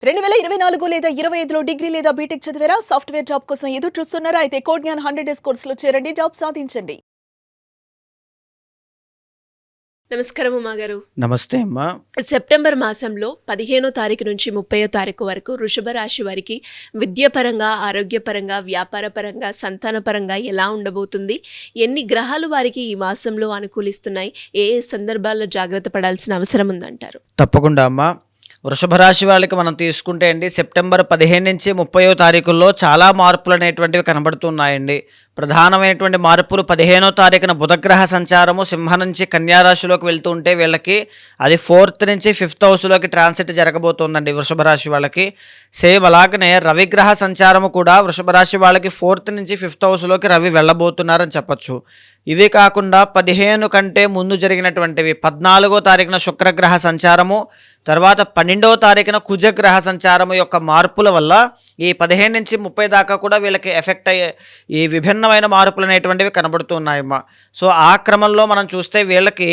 2024 లేదా 25లో డిగ్రీ లేదా బీటెక్ చదివారా? సాఫ్ట్‌వేర్ జాబ్ కోసం ఎదురు చూస్తున్నారా? అయితే కోడ్ జ్ఞాన్ 100 డేస్ కోర్సులో చేరండి. జాబ్ సాధించండి. నమస్కారం ఉమా గారు. నమస్తే అమ్మా. సెప్టెంబర్ మాసంలో 15వ తారీఖు నుంచి 30వ తారీఖు వరకు వృషభ రాశి వారికి విద్యాపరంగా, ఆరోగ్యపరంగా, వ్యాపారపరంగా, సంతానపరంగా ఎలా ఉండబోతుంది? ఎన్ని గ్రహాలు వారికి ఈ మాసంలో అనుకూలిస్తున్నాయి? ఏ ఏ సందర్భాల్లో జాగ్రత్త పడాల్సిన అవసరం ఉందంటారు? తప్పకుండా అమ్మా. వృషభ రాశి వాళ్ళకి మనం తీసుకుంటే అండి, సెప్టెంబర్ 15 నుంచి 30వ తారీఖుల్లో చాలా మార్పులు అనేటువంటివి కనబడుతున్నాయండి. ప్రధానమైనటువంటి మార్పులు 15వ తారీఖున బుధగ్రహ సంచారము సింహ నుంచి కన్యా రాశిలోకి వెళ్తూ ఉంటే వీళ్ళకి అది 4th నుంచి 5th హౌస్లోకి ట్రాన్సిట్ జరగబోతోందండి వృషభ రాశి వాళ్ళకి. సేమ్ అలాగనే రవిగ్రహ సంచారము కూడా వృషభ రాశి వాళ్ళకి 4th నుంచి 5th హౌస్లోకి రవి వెళ్ళబోతున్నారని చెప్పచ్చు. ఇవి కాకుండా 15 కంటే ముందు జరిగినటువంటివి 14వ తారీఖున శుక్రగ్రహ సంచారము, తర్వాత 12వ తారీఖున కుజగ్రహ సంచారము యొక్క మార్పుల వల్ల ఈ 15 నుంచి 30 దాకా కూడా వీళ్ళకి ఎఫెక్ట్ అయ్యే ఈ విభిన్నమైన మార్పులు అనేటువంటివి కనబడుతున్నాయమ్మా. సో ఆ క్రమంలో మనం చూస్తే వీళ్ళకి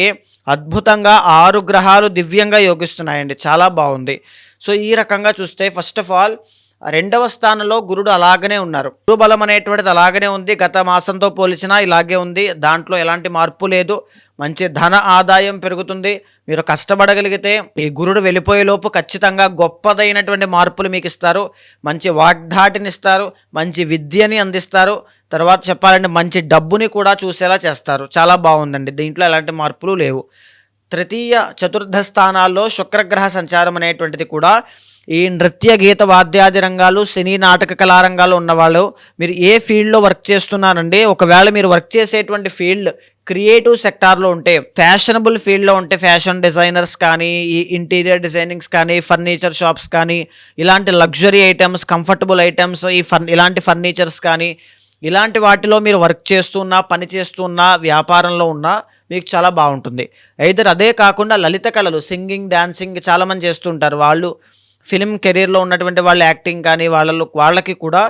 అద్భుతంగా 6 గ్రహాలు దివ్యంగా యోగిస్తున్నాయండి. చాలా బాగుంది. సో ఈ రకంగా చూస్తే ఫస్ట్ ఆఫ్ ఆల్ 2వ స్థానంలో గురుడు అలాగనే ఉన్నారు. గురు బలం అనేటువంటిది అలాగనే ఉంది. గత మాసంతో పోల్చినా ఇలాగే ఉంది. దాంట్లో ఎలాంటి మార్పు లేదు. మంచి ధన ఆదాయం పెరుగుతుంది. మీరు కష్టపడగలిగితే ఈ గురుడు వెళ్ళిపోయేలోపు ఖచ్చితంగా గొప్పదైనటువంటి మార్పులు మీకు ఇస్తారు. మంచి వాగ్దాటిని ఇస్తారు. మంచి విద్యని అందిస్తారు. తర్వాత చెప్పాలంటే మంచి డబ్బుని కూడా చూసేలా చేస్తారు. చాలా బాగుందండి. దీంట్లో ఎలాంటి మార్పులు లేవు. తృతీయ చతుర్థ స్థానాల్లో శుక్రగ్రహ సంచారం అనేటువంటిది కూడా ఈ నృత్య గీత వాద్యాది రంగాలు, సినీ నాటక కళారంగాలు ఉన్నవాళ్ళు మీరు ఏ ఫీల్డ్లో వర్క్ చేస్తున్నారండి, ఒకవేళ మీరు వర్క్ చేసేటువంటి ఫీల్డ్ క్రియేటివ్ సెక్టార్లో ఉంటే, ఫ్యాషనబుల్ ఫీల్డ్లో ఉంటే ఫ్యాషన్ డిజైనర్స్ కానీ, ఈ ఇంటీరియర్ డిజైనింగ్స్ కానీ, ఫర్నిచర్ షాప్స్ కానీ, ఇలాంటి లగ్జరీ ఐటమ్స్, కంఫర్టబుల్ ఐటమ్స్, ఇలాంటి ఫర్నిచర్స్ కానీ, ఇలాంటి వాటిలో మీరు వర్క్ చేస్తున్నా, పని చేస్తున్నా, వ్యాపారంలో ఉన్నా మీకు చాలా బాగుంటుంది. ఐదర్ అదే కాకుండా లలిత కళలు, సింగింగ్, డాన్సింగ్ చాలామంది చేస్తుంటారు. వాళ్ళు ఫిలిం కెరీర్లో ఉన్నటువంటి వాళ్ళు, యాక్టింగ్ కానీ వాళ్ళకి కూడా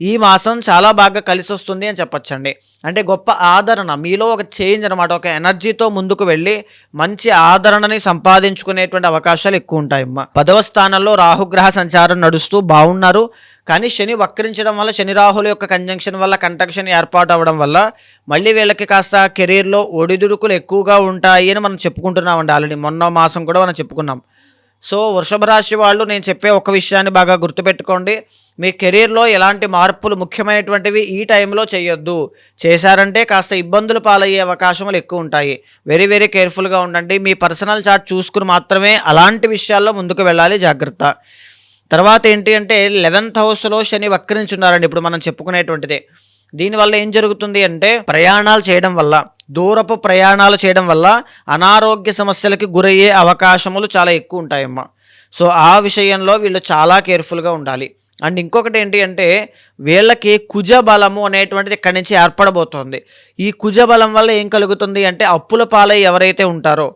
ఈ మాసం చాలా బాగా కలిసి వస్తుంది అని చెప్పొచ్చండి. అంటే గొప్ప ఆదరణ, మీలో ఒక చేంజ్ అనమాట, ఒక ఎనర్జీతో ముందుకు వెళ్ళి మంచి ఆదరణని సంపాదించుకునేటువంటి అవకాశాలు ఎక్కువ ఉంటాయమ్మా. 10వ స్థానంలో రాహుగ్రహ సంచారం నడుస్తూ బాగున్నారు. కానీ శని వక్రించడం వల్ల, శని రాహుల యొక్క కంజంక్షన్ వల్ల, కంటక్షన్ ఏర్పాటు అవ్వడం వల్ల మళ్ళీ వీళ్ళకి కాస్త కెరీర్లో ఒడిదుడుకులు ఎక్కువగా ఉంటాయి అని మనం చెప్పుకుంటున్నామండి. ఆల్రెడీ మొన్న మాసం కూడా మనం చెప్పుకున్నాం. సో వృషభ రాశి వాళ్ళు నేను చెప్పే ఒక విషయాన్ని బాగా గుర్తుపెట్టుకోండి. మీ కెరీర్లో ఎలాంటి మార్పులు ముఖ్యమైనటువంటివి ఈ టైంలో చేయొద్దు. చేశారంటే కాస్త ఇబ్బందులు పాలయ్యే అవకాశములు ఎక్కువ ఉంటాయి. వెరీ వెరీ కేర్ఫుల్గా ఉండండి. మీ పర్సనల్ చార్ట్ చూసుకుని మాత్రమే అలాంటి విషయాల్లో ముందుకు వెళ్ళాలి, జాగ్రత్త. తర్వాత ఏంటి అంటే 11th హౌస్లో శని వక్రించున్నారండి. ఇప్పుడు మనం చెప్పుకునేటువంటిదే. దీనివల్ల ఏం జరుగుతుంది అంటే ప్రయాణాలు చేయడం వల్ల, దూరపు ప్రయాణాలు చేయడం వల్ల అనారోగ్య సమస్యలకి గురయ్యే అవకాశములు చాలా ఎక్కువ ఉంటాయమ్మా. సో ఆ విషయంలో వీళ్ళు చాలా కేర్ఫుల్గా ఉండాలి. అండ్ ఇంకొకటి ఏంటి అంటే వీళ్ళకి కుజ బలము అనేటువంటిది ఇక్కడి నుంచి ఏర్పడబోతోంది. ఈ కుజ బలం వల్ల ఏం కలుగుతుంది అంటే అప్పుల పాలై ఎవరైతే ఉంటారో,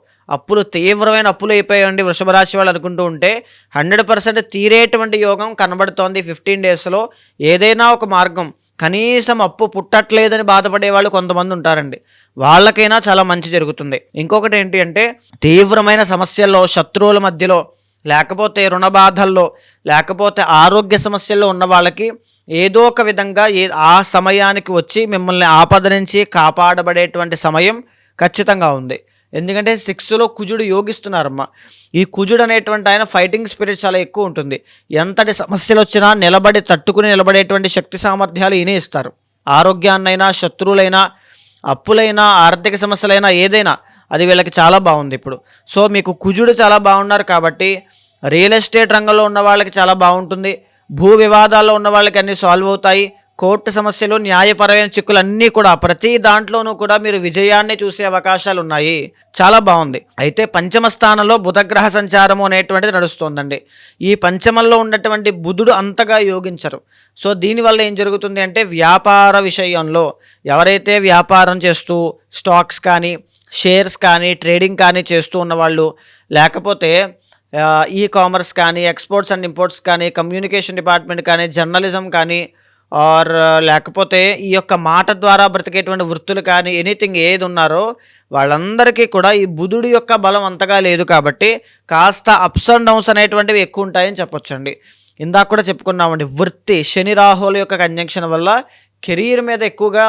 తీవ్రమైన అప్పులు అయిపోయాయండి వృషభ రాశి వాళ్ళు అనుకుంటూ ఉంటే 100% తీరేటువంటి యోగం కనబడుతోంది 15 డేస్లో. ఏదైనా ఒక మార్గం, కనీసం అప్పు పుట్టట్లేదని బాధపడే వాళ్ళు కొంతమంది ఉంటారండి. వాళ్ళకైనా చాలా మంచి జరుగుతుంది. ఇంకొకటి ఏంటి అంటే తీవ్రమైన సమస్యల్లో, శత్రువుల మధ్యలో, లేకపోతే రుణ బాధల్లో, లేకపోతే ఆరోగ్య సమస్యల్లో ఉన్న వాళ్ళకి ఏదో ఒక విధంగా ఆ సమయానికి వచ్చి మిమ్మల్ని ఆపద నుంచి కాపాడబడేటువంటి సమయం ఖచ్చితంగా ఉంది. ఎందుకంటే 6లో కుజుడు యోగిస్తున్నారమ్మా. ఈ కుజుడు అనేటువంటి ఆయన ఫైటింగ్ స్పిరిట్ చాలా ఎక్కువ ఉంటుంది. ఎంతటి సమస్యలు వచ్చినా నిలబడి తట్టుకుని నిలబడేటువంటి శక్తి సామర్థ్యాలు ఈయనే ఇస్తారు. ఆరోగ్యాన్నైనా, శత్రువులైనా, అప్పులైనా, ఆర్థిక సమస్యలైనా ఏదైనా అది వీళ్ళకి చాలా బాగుంది ఇప్పుడు. సో మీకు కుజుడు చాలా బాగున్నారు కాబట్టి రియల్ ఎస్టేట్ రంగంలో ఉన్న వాళ్ళకి చాలా బాగుంటుంది. భూ వివాదాల్లో ఉన్న వాళ్ళకి అన్నీ సాల్వ్ అవుతాయి. కోర్టు సమస్యలు, న్యాయపరమైన చిక్కులు అన్నీ కూడా ప్రతి దాంట్లోనూ కూడా మీరు విజయాన్ని చూసే అవకాశాలు ఉన్నాయి. చాలా బాగుంది. అయితే పంచమ స్థానంలో బుధగ్రహ సంచారము అనేటువంటిది నడుస్తోందండి. ఈ పంచమంలో ఉన్నటువంటి బుధుడు అంతగా యోగించరు. సో దీనివల్ల ఏం జరుగుతుంది అంటే వ్యాపార విషయంలో ఎవరైతే వ్యాపారం చేస్తూ స్టాక్స్ కానీ, షేర్స్ కానీ, ట్రేడింగ్ కానీ చేస్తూ ఉన్నవాళ్ళు, లేకపోతే ఈ కామర్స్ కానీ, ఎక్స్పోర్ట్స్ అండ్ ఇంపోర్ట్స్ కానీ, కమ్యూనికేషన్ డిపార్ట్మెంట్ కానీ, జర్నలిజం కానీ, లేకపోతే ఈ యొక్క మాట ద్వారా బ్రతికేటువంటి వృత్తులు కానీ, ఎనీథింగ్ ఏది ఉన్నారో వాళ్ళందరికీ కూడా ఈ బుధుడి యొక్క బలం అంతగా లేదు కాబట్టి కాస్త అప్స్ అండ్ డౌన్స్ అనేటువంటివి ఎక్కువ ఉంటాయని చెప్పొచ్చండి. ఇందాక కూడా చెప్పుకున్నామండి, వృత్తి శని రాహుల యొక్క కంజంక్షన్ వల్ల కెరీర్ మీద ఎక్కువగా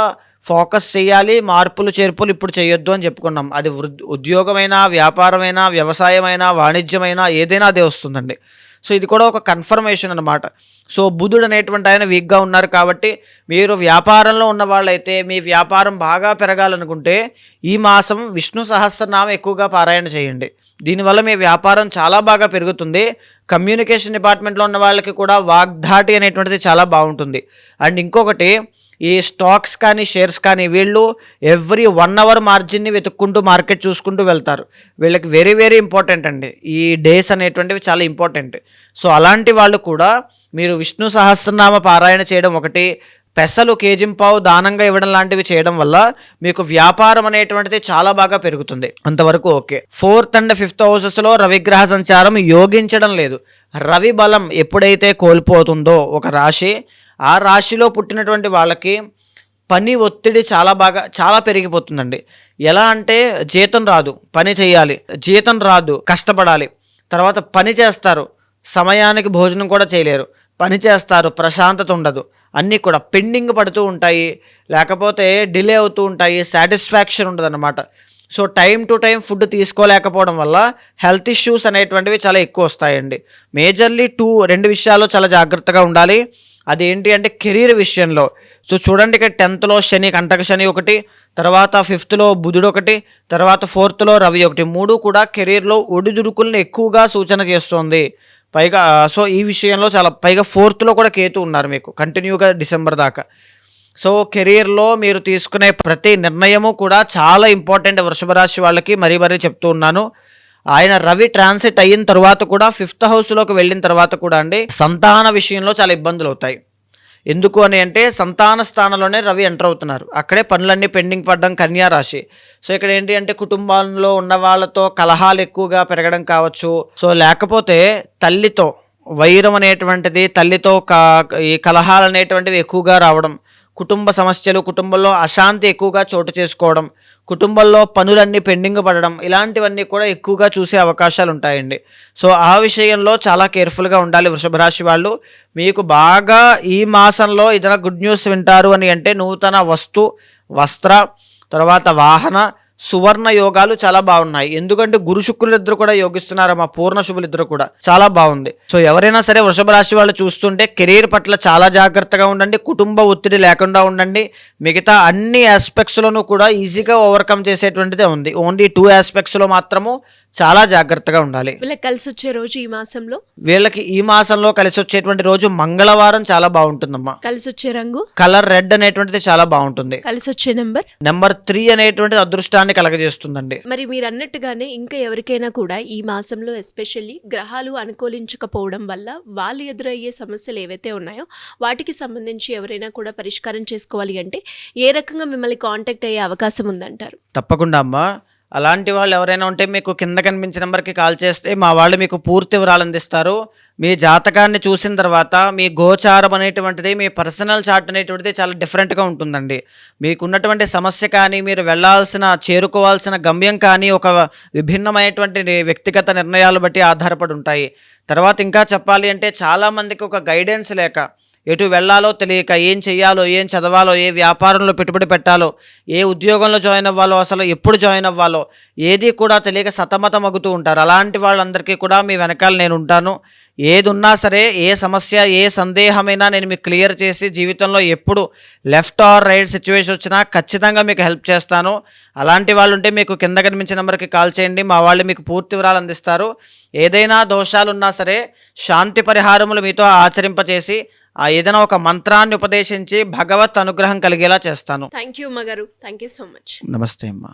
ఫోకస్ చేయాలి, మార్పులు చేర్పులు ఇప్పుడు చేయొద్దు అని చెప్పుకున్నాం. అది ఉద్యోగమైనా, వ్యాపారమైనా, వ్యవసాయమైనా, వాణిజ్యమైనా ఏదైనా అదే వస్తుందండి. సో ఇది కూడా ఒక కన్ఫర్మేషన్ అనమాట. సో బుధుడు అనేటువంటి ఆయన వీక్గా ఉన్నారు కాబట్టి మీరు వ్యాపారంలో ఉన్న వాళ్ళైతే మీ వ్యాపారం బాగా పెరగాలనుకుంటే ఈ మాసం విష్ణు సహస్రనామం ఎక్కువగా పారాయణ చేయండి. దీనివల్ల మీ వ్యాపారం చాలా బాగా పెరుగుతుంది. కమ్యూనికేషన్ డిపార్ట్మెంట్లో ఉన్న వాళ్ళకి కూడా వాగ్ధాటి అనేటువంటిది చాలా బాగుంటుంది. అండ్ ఇంకొకటి, ఈ స్టాక్స్ కానీ షేర్స్ కానీ వీళ్ళు ఎవ్రీ 1 అవర్ మార్జిన్ని వెతుక్కుంటూ మార్కెట్ చూసుకుంటూ వెళ్తారు. వీళ్ళకి వెరీ వెరీ ఇంపార్టెంట్ అండి, ఈ డేస్ అనేటువంటివి చాలా ఇంపార్టెంట్. సో అలాంటి వాళ్ళు కూడా మీరు విష్ణు సహస్రనామ పారాయణ చేయడం ఒకటి, పెసలు కేజింపావు దానంగా ఇవ్వడం లాంటివి చేయడం వల్ల మీకు వ్యాపారం అనేటువంటిది చాలా బాగా పెరుగుతుంది. అంతవరకు ఓకే. 4th and 5th హౌసెస్లో రవిగ్రహ సంచారం యోగించడం లేదు. రవి బలం ఎప్పుడైతే కోల్పోతుందో ఒక రాశి, ఆ రాశిలో పుట్టినటువంటి వాళ్ళకి పని ఒత్తిడి చాలా పెరిగిపోతుందండి. ఎలా అంటే జీతం రాదు, పని చేయాలి, జీతం రాదు, కష్టపడాలి, తర్వాత పని చేస్తారు, సమయానికి భోజనం కూడా చేయలేరు, పని చేస్తారు, ప్రశాంతత ఉండదు, అన్నీ కూడా పెండింగ్ పడుతూ ఉంటాయి, లేకపోతే డిలే అవుతూ ఉంటాయి, సాటిస్ఫాక్షన్ ఉండదు అన్నమాట. So time to time food తీసుకోలేకపోవడం వల్ల హెల్త్ ఇష్యూస్ అనేటువంటివి చాలా ఎక్కువ వస్తాయండి. మేజర్లీ 2 విషయాల్లో చాలా జాగ్రత్తగా ఉండాలి. అదేంటి అంటే కెరీర్ విషయంలో. సో చూడండి, ఇక్కడ 10th శని, కంటక శని ఒకటి, తర్వాత 5th బుధుడు ఒకటి, తర్వాత 4th రవి ఒకటి, 3 కూడా కెరీర్లో ఒడిదుడుకులను ఎక్కువగా సూచన చేస్తుంది. పైగా సో ఈ విషయంలో చాలా, పైగా 4th కూడా కేతు ఉన్నారు మీకు కంటిన్యూగా డిసెంబర్ దాకా. సో కెరీర్లో మీరు తీసుకునే ప్రతి నిర్ణయము కూడా చాలా ఇంపార్టెంట్ వృషభ రాశి వాళ్ళకి. మరీ చెప్తూ ఉన్నాను, ఆయన రవి ట్రాన్సిట్ అయిన తర్వాత కూడా 5th హౌస్లోకి వెళ్ళిన తర్వాత కూడా అండి సంతాన విషయంలో చాలా ఇబ్బందులు అవుతాయి. ఎందుకు అని అంటే సంతాన స్థానంలోనే రవి ఎంటర్ అవుతున్నారు, అక్కడే పనులన్నీ పెండింగ్ పడడం కన్యా రాశి. సో ఇక్కడ ఏంటి అంటే కుటుంబంలో ఉన్న వాళ్ళతో కలహాలు ఎక్కువగా పెరగడం కావచ్చు. సో లేకపోతే తల్లితో వైరం అనేటువంటిది, తల్లితో ఈ కలహాలు అనేటువంటివి ఎక్కువగా రావడం, కుటుంబ సమస్యలు, కుటుంబంలో అశాంతి ఎక్కువగా చోటు చేసుకోవడం, కుటుంబంలో పనులన్నీ పెండింగ్ పడడం, ఇలాంటివన్నీ కూడా ఎక్కువగా చూసే అవకాశాలు ఉంటాయండి. సో ఆ విషయంలో చాలా కేర్ఫుల్గా ఉండాలి వృషభ రాశి వాళ్ళు. మీకు బాగా ఈ మాసంలో ఏదైనా గుడ్ న్యూస్ వింటారు అని అంటే నూతన వస్త్ర, తర్వాత వాహన, సువర్ణ యోగాలు చాలా బాగున్నాయి. ఎందుకంటే గురు శుక్రులు ఇద్దరు కూడా యోగిస్తున్నారు, మా పూర్ణ శుభులు ఇద్దరు కూడా చాలా బాగుంది. సో ఎవరైనా సరే వృషభ రాశి వాళ్ళు చూస్తుంటే కెరీర్ పట్ల చాలా జాగ్రత్తగా ఉండండి, కుటుంబ ఒత్తిడి లేకుండా ఉండండి. మిగతా అన్ని ఆస్పెక్ట్స్లోనూ కూడా ఈజీగా ఓవర్కమ్ చేసేటువంటిదే ఉంది. ఓన్లీ 2 ఆస్పెక్ట్స్లో మాత్రము చాలా జాగ్రత్తగా ఉండాలి. వీళ్ళకి కలిసి వచ్చే రోజు ఈ మాసంలో, వీళ్ళకి ఈ మాసంలో కలిసి వచ్చేటువంటి రోజు మంగళవారం చాలా బాగుంటుందమ్మా. కలిసి వచ్చే రంగు కలర్ రెడ్ అనేటువంటిది చాలా బాగుంటుంది. కలిసి వచ్చే నెంబర్ 3 అనేటువంటిది అదృష్టాన్ని కలగజేస్తుందండి. మరి మీరు అన్నట్టుగానే ఇంకా ఎవరికైనా కూడా ఈ మాసంలో ఎస్పెషల్లీ గ్రహాలు అనుకూలించకపోవడం వల్ల వాళ్ళు ఎదురయ్యే సమస్యలు ఏవైతే ఉన్నాయో వాటికి సంబంధించి ఎవరైనా కూడా పరిష్కారం చేసుకోవాలి అంటే ఏ రకంగా మిమ్మల్ని కాంటాక్ట్ అయ్యే అవకాశం ఉందంటారు? తప్పకుండా అమ్మా. అలాంటి వాళ్ళు ఎవరైనా ఉంటే మీకు కింద కనిపించిన నెంబర్కి కాల్ చేస్తే మా వాళ్ళు మీకు పూర్తి వివరాలు అందిస్తారు. మీ జాతకాన్ని చూసిన తర్వాత మీ గోచారం అనేటువంటిది, మీ పర్సనల్ చార్ట్ అనేటువంటిది చాలా డిఫరెంట్గా ఉంటుందండి. మీకున్నటువంటి సమస్య కానీ, మీరు చేరుకోవాల్సిన గమ్యం కానీ ఒక విభిన్నమైనటువంటి వ్యక్తిగత నిర్ణయాలు బట్టి ఆధారపడి ఉంటాయి. తర్వాత ఇంకా చెప్పాలి అంటే చాలామందికి ఒక గైడెన్స్ లేక, ఎటు వెళ్ళాలో తెలియక, ఏం చెయ్యాలో, ఏం చదవాలో, ఏ వ్యాపారంలో పెట్టుబడి పెట్టాలో, ఏ ఉద్యోగంలో జాయిన్ అవ్వాలో, అసలు ఎప్పుడు జాయిన్ అవ్వాలో ఏది కూడా తెలియక సతమతమగుతూ ఉంటారు. అలాంటి వాళ్ళందరికీ కూడా మీ వెనకాల నేను ఉంటాను. ఏది ఉన్నా సరే, ఏ సమస్య, ఏ సందేహమైనా నేను మీకు క్లియర్ చేసి జీవితంలో ఎప్పుడు లెఫ్ట్ ఆర్ రైట్ సిచ్యువేషన్ వచ్చినా ఖచ్చితంగా మీకు హెల్ప్ చేస్తాను. అలాంటి వాళ్ళు ఉంటే మీకు కింద కనిపించిన నెంబర్కి కాల్ చేయండి, మా వాళ్ళు మీకు పూర్తి వివరాలు అందిస్తారు. ఏదైనా దోషాలు ఉన్నా సరే శాంతి పరిహారములు మీతో ఆచరింపచేసి ఏదైనా ఒక మంత్రాన్ని ఉపదేశించి భగవత్ అనుగ్రహం కలిగేలా చేస్తాను. థ్యాంక్ యూ అమ్మగారు, థ్యాంక్ యూ సో మచ్. నమస్తే అమ్మా.